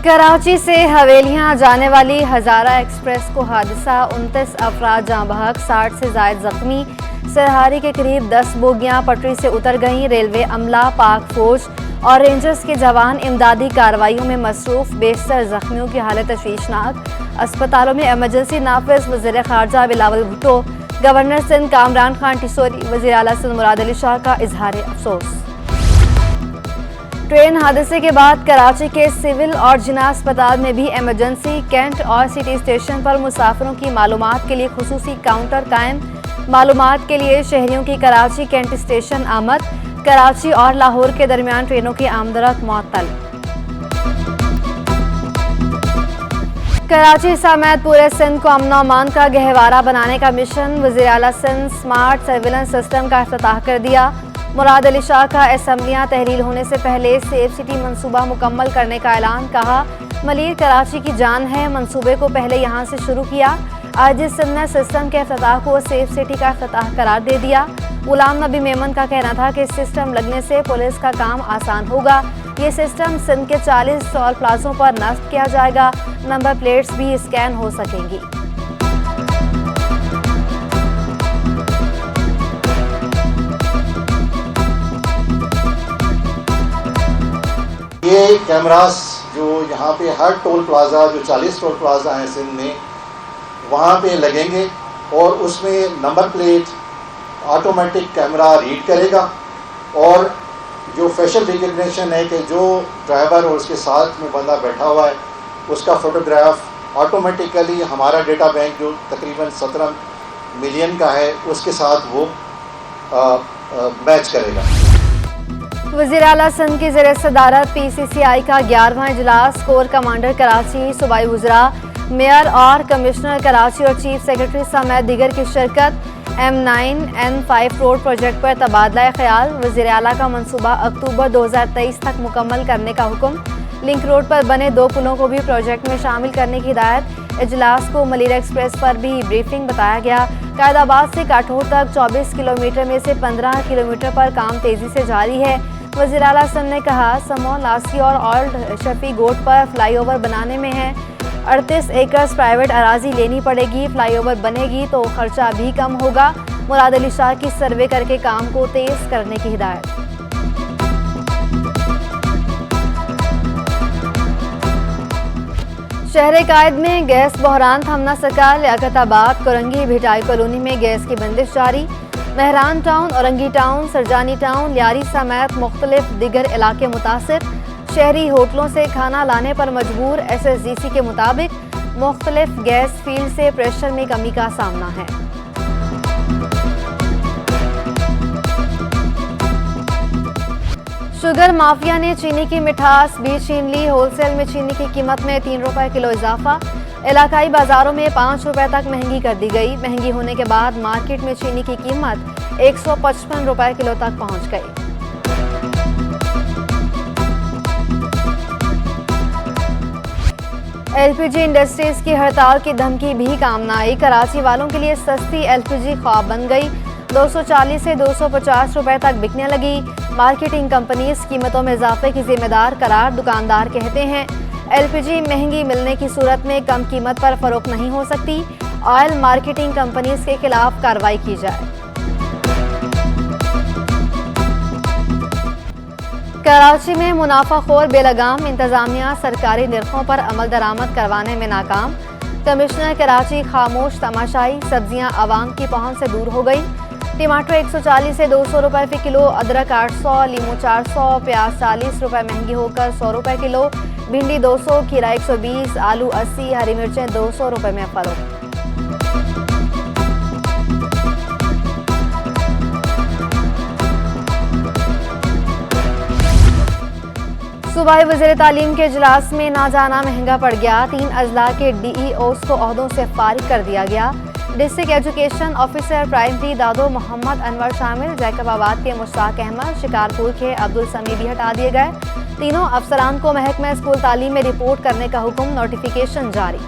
कराची से हवेलियां जाने वाली हजारा एक्सप्रेस को हादसा, 29 अफराद जाँ बहक, 60 से जायद जख्मी। सरहारी के करीब 10 बोगियां पटरी से उतर गईं। रेलवे अमला, पाक फौज और रेंजर्स के जवान इमदादी कार्रवाइयों में मसरूफ। बेशतर जख्मियों की हालत तशवीशनाक। अस्पतालों में इमरजेंसी नाफिज। वज़ीर ख़ारजा बिलावल भुट्टो, गवर्नर सिंध कामरान खान टिसोरी, वज़ीर आला सिंध मुराद अली शाह का इजहार अफसोस। ट्रेन हादसे के बाद कराची के सिविल और जिना अस्पताल में भी इमरजेंसी। कैंट और सिटी स्टेशन पर मुसाफिरों की मालूमात के लिए खुसूसी काउंटर कायम। मालूमात के लिए शहरियों की कराची कैंट स्टेशन आमद। कराची और लाहौर के दरमियान ट्रेनों की आमदरफ्त मुअत्तल। कराची समेत पूरे सिंध को अमन अमान का गहवारा बनाने का मिशन। वज़ीर आला सिंध स्मार्ट सर्विलेंस सिस्टम का इफ्तिताह कर दिया। मुराद अली शाह का असम्बलियां तहलील होने से पहले सेफ सिटी मंसूबा मुकम्मल करने का ऐलान। कहा, मलीर कराची की जान है, मंसूबे को पहले यहां से शुरू किया। आज इस सिंध ने सिस्टम के इफ्तिताह को सेफ सिटी का इफ्तिताह करार दे दिया। गुलाम नबी मेमन का कहना था कि सिस्टम लगने से पुलिस का काम आसान होगा। ये सिस्टम सिंध के 40 टोल प्लाजों पर नस्ब किया जाएगा। नंबर प्लेट्स भी स्कैन हो सकेंगी। ये कैमरास जो यहाँ पे हर टोल प्लाज़ा, जो 40 टोल प्लाज़ा हैं सिंध में, वहाँ पे लगेंगे और उसमें number plate automatic camera read करेगा और जो फेशियल रिकग्निशन है कि जो ड्राइवर और उसके साथ में बंदा बैठा हुआ है उसका फ़ोटोग्राफ ऑटोमेटिकली हमारा डेटा बैंक जो तकरीबन 17 मिलियन का है उसके साथ वो मैच करेगा। वज़ीर आला सिंध की ज़ेर सदारत PCCI का 11वां इजलास। कोर कमांडर कराची, सूबाई वज़रा, मेयर और कमिश्नर कराची और चीफ सेक्रेटरी समेत दीगर की शिरकत। M9 N5 रोड प्रोजेक्ट पर तबादला ख्याल। वज़ीर आला का मंसूबा अक्टूबर 2023 तक मुकम्मल करने का हुक्म। लिंक रोड पर बने 2 पुलों को भी प्रोजेक्ट में शामिल करने की हिदायत। इजलास को मलीर एक्सप्रेस पर भी ब्रीफिंग बताया गया। कायदाबाद से काठोर तक 24 किलोमीटर में से 15 किलोमीटर पर काम तेजी से जारी है। वज़ीर आला सिंध ने कहा, समो, लासी और ओल्ड शफी गोट पर फ्लाईओवर बनाने में है। 38 एकड़ प्राइवेट अराजी लेनी पड़ेगी। फ्लाईओवर बनेगी तो खर्चा भी कम होगा। मुराद अली शाह की सर्वे करके काम को तेज करने की हिदायत। शहर कायद में गैस बहरान थम न सका। लियाकताबाद, कोरंगी, भिटाई कॉलोनी में गैस की बंदिश जारी। Mehran town, Orangi town, Surjani town, Lyari समेत मुख्तलिफ दिगर इलाके मुतासिर। शहरी होटलों से खाना लाने पर मजबूर। SSDC के मुताबिक मुख्तलिफ गैस फील्ड से प्रेशर में कमी का सामना है। शुगर माफिया ने चीनी की मिठास भी छीन ली। होलसेल में चीनी की कीमत में 3 रुपए किलो इजाफा। इलाकाई बाजारों में 5 रुपए तक महंगी कर दी गई। महंगी होने के बाद मार्केट में चीनी की कीमत 155 रुपए किलो तक पहुंच गई। LPG इंडस्ट्रीज की हड़ताल की धमकी भी काम न आई। कराची वालों के लिए सस्ती LPG ख्वाब बन गई। 240 से 250 रुपए तक बिकने लगी। मार्केटिंग कंपनीज कीमतों में इजाफे की जिम्मेदार करार। दुकानदार कहते हैं, LPG महंगी मिलने की सूरत में कम कीमत पर फरोख्त नहीं हो सकती। ऑयल मार्केटिंग कंपनीज के खिलाफ कार्रवाई की जाए। कराची में मुनाफाखोर बेलगाम। इंतजामिया सरकारी निर्खों पर अमल दरामद करवाने में नाकाम। कमिश्नर कराची खामोश तमाशाई। सब्जियां आवाम की पहुंच से दूर हो गई। टमाटर 140 से 200 रुपए फी किलो, अदरक 800, लीमू 400, प्याज 40 रुपए महंगी होकर 100 रुपए किलो, भिंडी 200, खीरा 120, आलू 80, हरी मिर्चें 200 रुपए में फरोख्त। सूबाई वज़ीर तालीम के इजलास में ना जाना महंगा पड़ गया। 3 अजला के DEOs को ओहदों से फारिग कर दिया गया। डिस्ट्रिक्ट एजुकेशन ऑफिसर प्राइमरी दादो मोहम्मद अनवर शामिल। जैकबाबाद के मुश्ताक अहमद, शिकारपुर के अब्दुल समी भी हटा दिए गए। तीनों अफसरान को महकमा स्कूल तालीम में रिपोर्ट करने का हुक्म। नोटिफिकेशन जारी।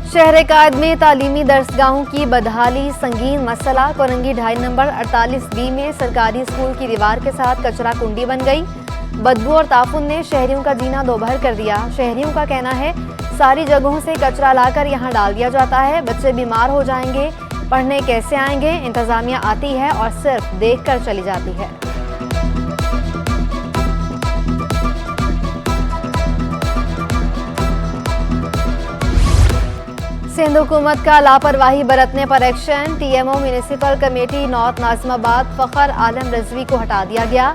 शहर कायद में तालीमी दरसगाहों की बदहाली संगीन मसला। कोरंगी 2.5 नंबर 48B में सरकारी स्कूल की दीवार के साथ कचरा कुंडी बन गई। बदबू और ताफुन ने शहरियों का जीना दोभर कर दिया। शहरियों का कहना है सारी जगहों से कचरा लाकर यहां डाल दिया जाता है, बच्चे बीमार हो जाएंगे, पढ़ने कैसे आएंगे। इंतजामिया आती है और सिर्फ देख कर चली जाती है। सिंध हुकूमत का लापरवाही बरतने पर action. TMO municipal committee north Nazimabad Fakhar Alam Rizvi को हटा दिया गया।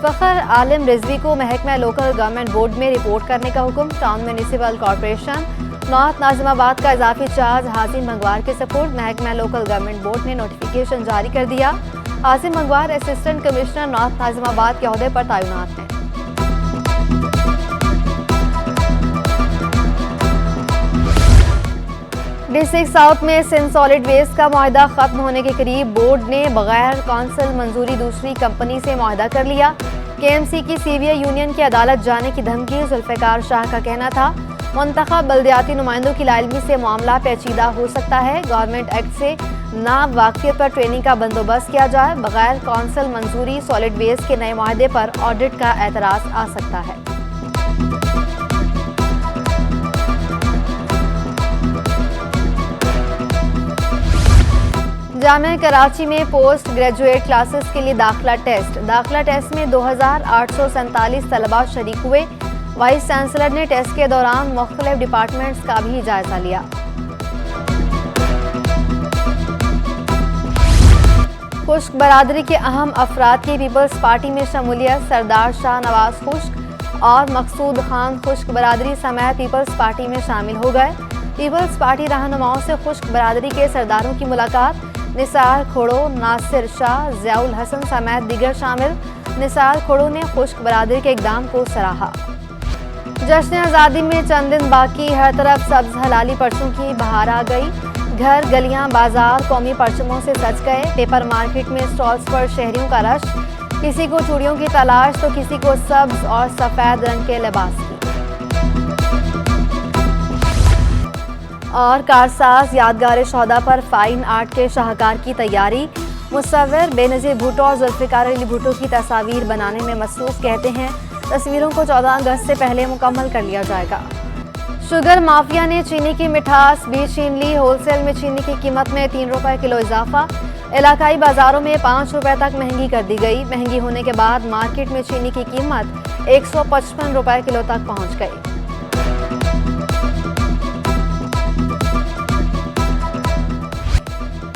फ़खर आलम रिजवी को महकमा लोकल गवर्नमेंट बोर्ड में रिपोर्ट करने का हुक्म। Town municipal corporation north Nazimabad का इजाफी चार्ज हाजिम मंगवार के सपोर्ट महकमा लोकल गवर्नमेंट बोर्ड ने नोटिफिकेशन जारी कर दिया। Hazim Mangwar assistant commissioner north Nazimabad के ओहदे पर तैनात हैं। डिस्ट्रिक्ट साउथ में सिंध सॉलिड वेस्ट का मुआहदा खत्म होने के करीब बोर्ड ने बगैर कौंसिल मंजूरी दूसरी कंपनी से मुआहदा कर लिया। केएमसी की सीवीआई यूनियन की अदालत जाने की धमकी। जुल्फ़िकार शाह का कहना था मुंतखब बल्दियाती नुमाइंदों की लाइलमी से मामला पेचीदा हो सकता है। गवर्नमेंट एक्ट से नाब वाकफियत पर ट्रेनिंग का बंदोबस्त किया जाए। बगैर कौंसिल मंजूरी सॉलिड वेस्ट के नए मुआहदे पर ऑडिट का एतराज़ आ सकता है। जामिया कराची में पोस्ट ग्रेजुएट क्लासेस के लिए दाखिला टेस्ट में 2847 तलबा शरीक हुए। वाइस चांसलर ने टेस्ट के दौरान मुख्तलिफ डिपार्टमेंट्स का भी जायजा लिया। खुश्क बरादरी के अहम अफराद की पीपल्स पार्टी में शमूलियत। सरदार शाह नवाज खुश्क और मकसूद खान खुश्क बरादरी समेत पीपल्स पार्टी में शामिल हो गए। पीपल्स पार्टी रहनुमाओं से खुश्क बरादरी के सरदारों की मुलाकात। निसार खोड़ो, नासिर शाह, ज़ियाउल हसन समेत दीगर शामिल। निसार खोड़ो ने खुश्क बरादरी के इक़दाम को सराहा। जश्न आज़ादी में चंद दिन बाकी, हर तरफ सब्ज हलाली परचों की बहार आ गई। घर, गलियां, बाजार कौमी परचमों से सज गए। पेपर मार्केट में स्टॉल्स पर शहरियों का रश। किसी को चूड़ियों की तलाश तो किसी को सब्ज और सफ़ेद रंग के लिबास की। और कारसाज यादगार शहदा पर फाइन आर्ट के शाहकार की तैयारी। मुसव्विर बेनज़ीर भुट्टो और जुल्फ़िकार अली भुट्टो की तस्वीर बनाने में मसरूफ़। कहते हैं तस्वीरों को 14 अगस्त से पहले मुकम्मल कर लिया जाएगा। शुगर माफिया ने चीनी की मिठास भी छीन ली। होलसेल में चीनी की कीमत में 3 रुपये किलो इजाफा। इलाकाई बाजारों में 5 रुपये तक महंगी कर दी गई। महंगी होने के बाद मार्केट में चीनी की कीमत 155 रुपये किलो तक पहुँच गई।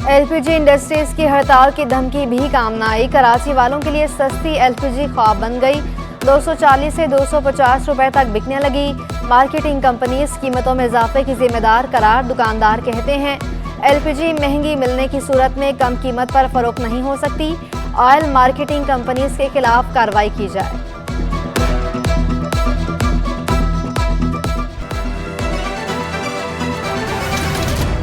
एलपीजी इंडस्ट्रीज की हड़ताल की धमकी भी काम न आई। कराची वालों के लिए सस्ती एलपीजी ख्वाब बन गई। 240 से 250 रुपए तक बिकने लगी। मार्केटिंग कंपनीज कीमतों में इजाफे की जिम्मेदार करार। दुकानदार कहते हैं एलपीजी महंगी मिलने की सूरत में कम कीमत पर फरोख्त नहीं हो सकती। ऑयल मार्केटिंग कंपनीज के खिलाफ कार्रवाई की जाए।